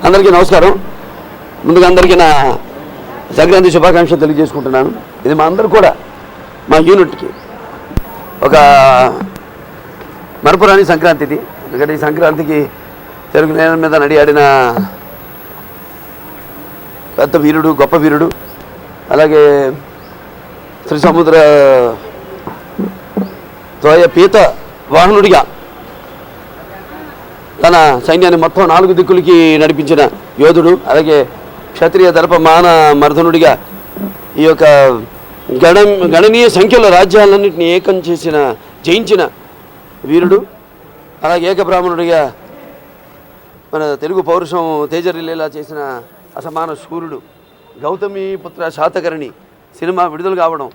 అందరికీ నమస్కారం. ముందుగా అందరికీ నా సంక్రాంతి శుభాకాంక్షలు తెలియజేసుకుంటున్నాను. ఇది మా అందరూ కూడా మా యూనిట్కి ఒక మరపురాని సంక్రాంతి. ఇది ఎందుకంటే ఈ సంక్రాంతికి తెలుగు నేల మీద నడియాడిన పెద్ద వీరుడు, గొప్ప వీరుడు, అలాగే శ్రీ సముద్ర ద్వయ పీత వాహనుడిగా తన సైన్యాన్ని మొత్తం 4 దిక్కులకి నడిపించిన యోధుడు, అలాగే క్షత్రియ దర్ప మాన మర్దనుడిగా ఈ యొక్క గణనీయ సంఖ్యలో రాజ్యాలన్నింటినీ ఏకం చేసిన, జయించిన వీరుడు, అలాగే ఏకబ్రాహ్మణుడిగా మన తెలుగు పౌరుషం తేజరిల్లేలా చేసిన అసమాన శూరుడు, గౌతమి పుత్ర శాతకర్ణి సినిమా విడుదల కావడం,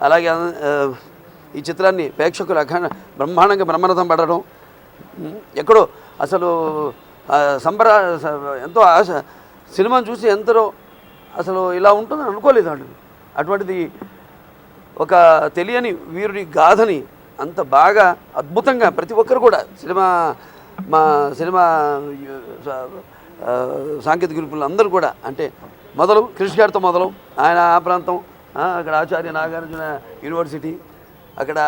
అలాగే ఈ చిత్రాన్ని ప్రేక్షకులు బ్రహ్మాండంగా బ్రహ్మరథం పడడం, ఎక్కడో అసలు ఎంతో ఆశ, సినిమాను చూసి ఎంతలో అసలు ఇలా ఉంటుందని అనుకోలేదు వాళ్ళు. అటువంటిది ఒక తెలియని వీరుడి గాథని అంత బాగా అద్భుతంగా ప్రతి ఒక్కరు కూడా మా సినిమా సాంకేతిక నిపుణులు అందరూ కూడా, అంటే మొదలు కృష్ణ గారితో మొదలు, ఆయన ఆ ప్రాంతం, అక్కడ ఆచార్య నాగార్జున యూనివర్సిటీ, అక్కడ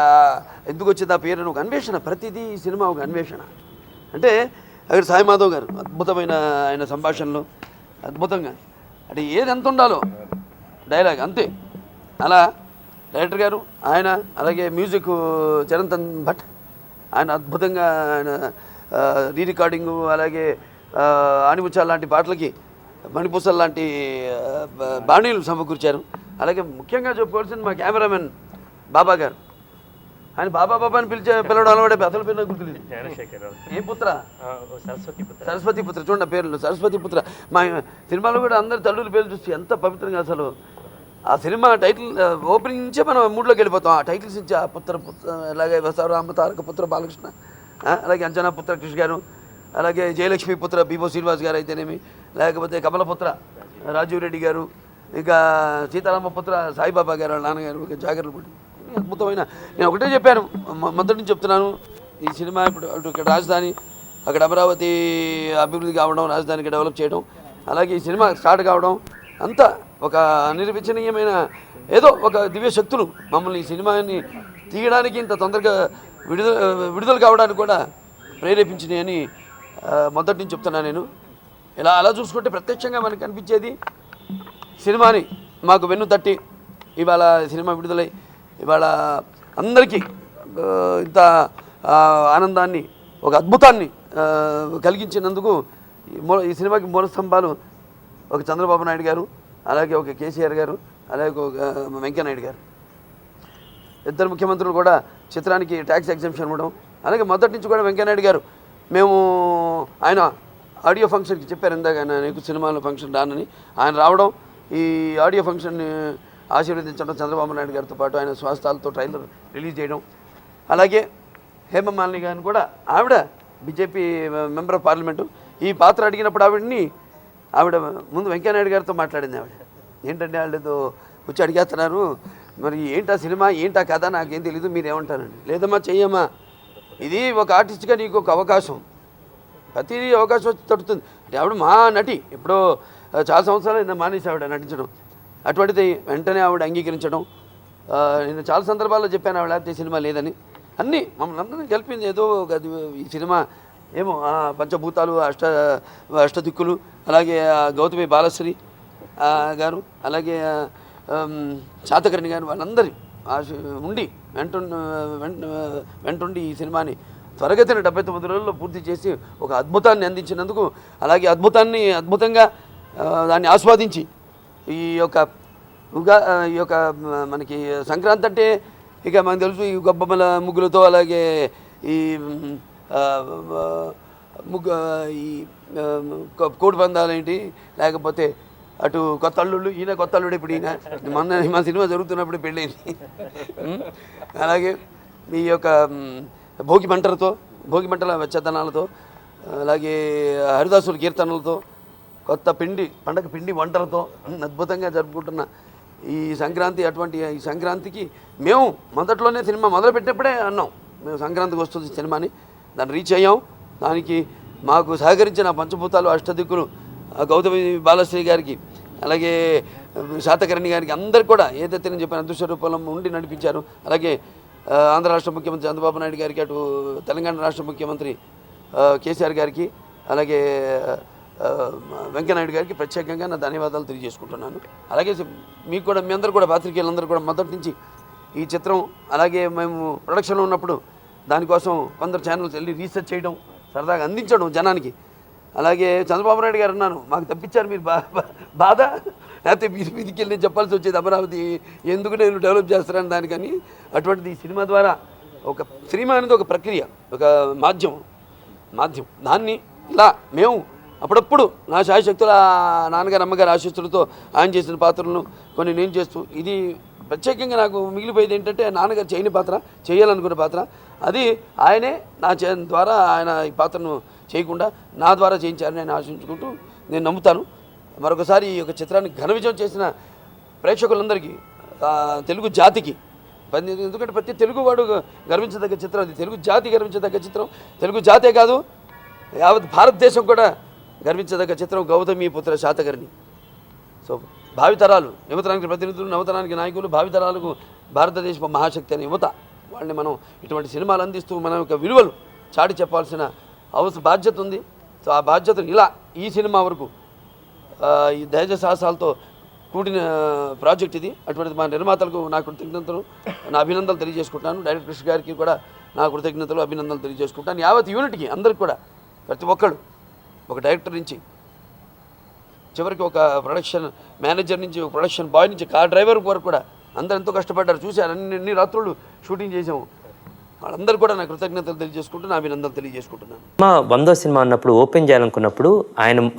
ఎందుకు వచ్చింది ఆ పేరు, ఒక అన్వేషణ, ప్రతిదీ ఈ సినిమా ఒక అన్వేషణ. అంటే అక్కడ సాయి మాధవ్ గారు అద్భుతమైన ఆయన సంభాషణలు, అద్భుతంగా అంటే ఏది ఎంత ఉండాలో డైలాగ్ అంతే. అలా డైరెక్టర్ గారు ఆయన, అలాగే మ్యూజిక్ చరణ్ భట్ ఆయన అద్భుతంగా ఆయన రీ రికార్డింగు, అలాగే ఆణిముత్యాల లాంటి పాటలకి మణిపూసల్ లాంటి బాణీలు సమకూర్చారు. అలాగే ముఖ్యంగా చెప్పుకోవాల్సింది మా కెమెరామెన్ బాబా గారు. ఆయన బాబా బాబా అని పిలవడం అలవాడే, అసలు పేరు గుర్తులేదు. ఏ పుత్ర? సరస్వతి పుత్ర. చూడండి పేర్లు, సరస్వతి పుత్ర. మా సినిమాలో కూడా అందరి తల్లుల పేర్లు చూసి ఎంత పవిత్రంగా, అసలు ఆ సినిమా టైటిల్ ఓపెనింగ్ నుంచే మనం మూడ్లోకి వెళ్ళిపోతాం. ఆ టైటిల్స్ నుంచి ఆ పుత్ర అలాగే వసవరామ తారక పుత్ర బాలకృష్ణ, అలాగే అంజనా పుత్ర కృష్ణ గారు, అలాగే జయలక్ష్మి పుత్ర బీబో శ్రీనివాస్ గారు అయితేనేమి, లేకపోతే కమలపుత్ర రాజీవ్ రెడ్డి గారు, ఇంకా సీతారామ పుత్ర సాయిబాబా గారు వాళ్ళ నాన్నగారు, జాగర్లు పుట్టి అద్భుతమైన. నేను ఒకటే చెప్పాను, మొదటి నుంచి చెప్తున్నాను, ఈ సినిమా ఇప్పుడు ఇక్కడ రాజధాని, అక్కడ అమరావతి అభివృద్ధి కావడం, రాజధానికి డెవలప్ చేయడం, అలాగే ఈ సినిమా స్టార్ట్ కావడం అంతా ఒక అనిర్వచనీయమైన ఏదో ఒక దివ్య శక్తులు మమ్మల్ని ఈ సినిమాని తీయడానికి, ఇంత తొందరగా విడుదల కావడానికి కూడా ప్రేరేపించినాయని మొదటి నుంచి చెప్తున్నాను నేను. అలా చూసుకుంటే ప్రత్యక్షంగా మనకు కనిపించేది సినిమాని మాకు వెన్ను తట్టి ఇవాళ సినిమా విడుదలై ఇవాళ అందరికీ ఇంత ఆనందాన్ని, ఒక అద్భుతాన్ని కలిగించినందుకు ఈ సినిమాకి మూల స్తంభాలు ఒక చంద్రబాబు నాయుడు గారు, అలాగే ఒక కేసీఆర్ గారు, అలాగే ఒక వెంకయ్యనాయుడు గారు. ఇద్దరు ముఖ్యమంత్రులు కూడా చిత్రానికి ట్యాక్స్ ఎగ్జంప్షన్ ఇవ్వడం, అలాగే మొదటి నుంచి కూడా వెంకయ్యనాయుడు గారు, మేము ఆయన ఆడియో ఫంక్షన్కి చెప్పారు ఇందాక, నీకు సినిమాలో ఫంక్షన్ రానని, ఆయన రావడం, ఈ ఆడియో ఫంక్షన్ని ఆశీర్వదించడం, చంద్రబాబు నాయుడు గారితో పాటు ఆయన స్వస్థాలతో ట్రైలర్ రిలీజ్ చేయడం, అలాగే హేమమాలిని గారిని కూడా, ఆవిడ బీజేపీ మెంబర్ ఆఫ్ పార్లమెంటు, ఈ పాత్ర అడిగినప్పుడు ఆవిడ ముందు వెంకయ్యనాయుడు గారితో మాట్లాడింది. ఆవిడ ఏంటంటే వాళ్ళతో వచ్చి అడిగేస్తున్నారు, మరి ఏంటా సినిమా, ఏంటా కథ, నాకేం తెలీదు, మీరేమంటారండి. లేదమ్మా చెయ్యమ్మా, ఇది ఒక ఆర్టిస్ట్గా నీకు ఒక అవకాశం, ప్రతి అవకాశం వచ్చి తడుతుంది అంటే. ఆవిడ మా నటి, ఎప్పుడో చాలా సంవత్సరాలు మానేసి ఆవిడ నటించడం, అటువంటిది వెంటనే ఆవిడ అంగీకరించడం. నేను చాలా సందర్భాల్లో చెప్పాను ఆవిడ అయితే సినిమా లేదని, అన్నీ మమ్మల్ని అందరినీ కలిపింది ఏదో ఈ సినిమా ఏమో పంచభూతాలు, అష్టదిక్కులు, అలాగే గౌతమి బాలశ్రీ గారు, అలాగే శాతకర్ణి గారు, వాళ్ళందరి ఉండి వెంటుండి ఈ సినిమాని త్వరగతిన 79 రోజుల్లో పూర్తి చేసి ఒక అద్భుతాన్ని అందించినందుకు, అలాగే అద్భుతంగా దాన్ని ఆస్వాదించి ఈ యొక్క మనకి సంక్రాంతి అంటే ఇక మనకు తెలుసు, ఈ గొబ్బమ్మల ముగ్గులతో, అలాగే ఈ ఈ కోడి పందాలు ఏంటి, లేకపోతే అటు కొత్త అల్లుళ్ళు, ఈయన కొత్త అల్లుడు, ఇప్పుడు ఈయన మా సినిమా జరుగుతున్నప్పుడు పెళ్ళైంది. అలాగే ఈ యొక్క భోగి మంటల వెచ్చదనాలతో, అలాగే హరిదాసుల కీర్తనలతో, కొత్త పండగ పిండి వంటలతో అద్భుతంగా జరుపుకుంటున్న ఈ సంక్రాంతి, అటువంటి ఈ సంక్రాంతికి మేము మొదట్లోనే సినిమా మొదలుపెట్టినప్పుడే అన్నాం, మేము సంక్రాంతికి వస్తుంది సినిమాని, దాన్ని రీచ్ అయ్యాం. దానికి మాకు సహకరించిన పంచభూతాలు అష్టదిక్కులు గౌతమి బాలశ్రీ గారికి, అలాగే శాతకర్ణి గారికి, అందరు కూడా ఏదైతే నేను చెప్పిన అదృశ్య రూపంలో ఉండి నడిపించారు. అలాగే ఆంధ్ర రాష్ట్ర ముఖ్యమంత్రి చంద్రబాబు నాయుడు గారికి, అటు తెలంగాణ రాష్ట్ర ముఖ్యమంత్రి కేసీఆర్ గారికి, అలాగే వెంకయ్యనాయుడు గారికి ప్రత్యేకంగా నా ధన్యవాదాలు తెలియజేసుకుంటున్నాను. అలాగే మీకు కూడా, మీ అందరూ కూడా, పాత్రికేయులందరూ కూడా మొదటి నుంచి ఈ చిత్రం, అలాగే మేము ప్రొడక్షన్లో ఉన్నప్పుడు దానికోసం కొందరు ఛానల్స్ వెళ్ళి రీసెర్చ్ చేయడం, సరదాగా అందించడం జనానికి. అలాగే చంద్రబాబు నాయుడు గారు అన్నాను, మాకు తప్పించారు మీరు బాధ, లేకపోతే మీదికి వెళ్ళి చెప్పాల్సి వచ్చేది అమరావతి ఎందుకు నేను డెవలప్ చేస్తానని దానికని. అటువంటిది ఈ సినిమా ద్వారా సినిమా అనేది ఒక ప్రక్రియ, ఒక మాధ్యం దాన్ని ఇలా మేము అప్పుడప్పుడు నా శాయశక్తుల నాన్నగారు అమ్మగారు ఆశీస్సులతో ఆయన చేసిన పాత్రలను కొన్ని నేను చేస్తూ, ఇది ప్రత్యేకంగా నాకు మిగిలిపోయేది ఏంటంటే నాన్నగారు చేయని పాత్ర, చేయాలనుకున్న పాత్ర, అది ఆయనే నా ద్వారా ఆయన ఈ పాత్రను చేయకుండా నా ద్వారా చేయించారని నేను ఆశించుకుంటూ నేను నమ్ముతాను. మరొకసారి ఈ యొక్క చిత్రాన్ని ఘన విజయం చేసిన ప్రేక్షకులందరికీ, తెలుగు జాతికి, ఎందుకంటే ప్రతి తెలుగువాడు గర్వించదగ్గ చిత్రం అది, తెలుగు జాతి గర్వించదగ్గ చిత్రం, తెలుగు జాతే కాదు యావత్ భారతదేశం కూడా గర్వించదగ్గ చిత్రం గౌతమి పుత్ర శాతకర్ణి. సో భావితరాలు, యువతరానికి ప్రతినిధులు, నవతరానికి నాయకులు, భావితరాలకు భారతదేశ మహాశక్తి అనే యువత, వాళ్ళని మనం ఇటువంటి సినిమాలు అందిస్తూ మన యొక్క విలువలు చాటి చెప్పాల్సిన బాధ్యత ఉంది. సో ఆ బాధ్యతను ఇలా ఈ సినిమా వరకు ఈ ధైర్య సాహసాలతో కూడిన ప్రాజెక్ట్ ఇది. అటువంటి మా నిర్మాతలకు నా కృతజ్ఞతలు, నా అభినందనలు తెలియజేసుకుంటాను. డైరెక్టర్ కృష్ణ గారికి కూడా నా కృతజ్ఞతలు, అభినందనలు తెలియజేసుకుంటాను. యావత్ యూనిట్కి అందరికి కూడా, ప్రతి ఒక్కళ్ళు, ఒక డైరెక్టర్ నుంచి చివరికి ఒక ప్రొడక్షన్ మేనేజర్ నుంచి, ఒక ప్రొడక్షన్ బాయ్ నుంచి, కార్ డ్రైవర్ వరకు కూడా అందరూ ఎంతో కష్టపడ్డారు. చూశారు, అన్ని రాత్రులు షూటింగ్ చేసాము. వాళ్ళందరూ కూడా నా కృతజ్ఞతలు తెలియజేసుకుంటూ నా అభినందనలు తెలియజేసుకుంటున్నాను. మా 100వ సినిమా అన్నప్పుడు ఓపెన్ చేయాలనుకున్నప్పుడు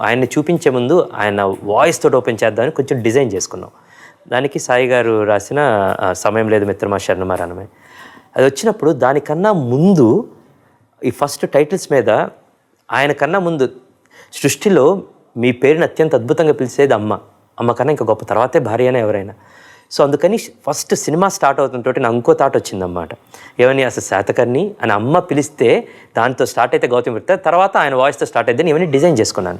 ఆయన్ని చూపించే ముందు ఆయన వాయిస్ తోటి ఓపెన్ చేద్దామని కొంచెం డిజైన్ చేసుకున్నాం. దానికి సాయి గారు రాసిన సమయం లేదు మిత్రమా శరణమారణమే అది వచ్చినప్పుడు, దానికన్నా ముందు ఈ ఫస్ట్ టైటిల్స్ మీద ఆయన కన్నా ముందు సృష్టిలో మీ పేరుని అత్యంత అద్భుతంగా పిలిచేది అమ్మ కన్నా ఇంకా గొప్ప తర్వాతే భార్య అయినా ఎవరైనా. సో అందుకని ఫస్ట్ సినిమా స్టార్ట్ అవుతుంటే నాకు ఇంకో థాట్ వచ్చిందన్నమాట, ఏమని అసలు శాతకర్ణి అని అమ్మ పిలిస్తే దాంతో స్టార్ట్ అయితే గౌతమి పుత్ర, తర్వాత ఆయన వాయిస్తో స్టార్ట్ అయితే ఇవన్నీ డిజైన్ చేసుకున్నాను.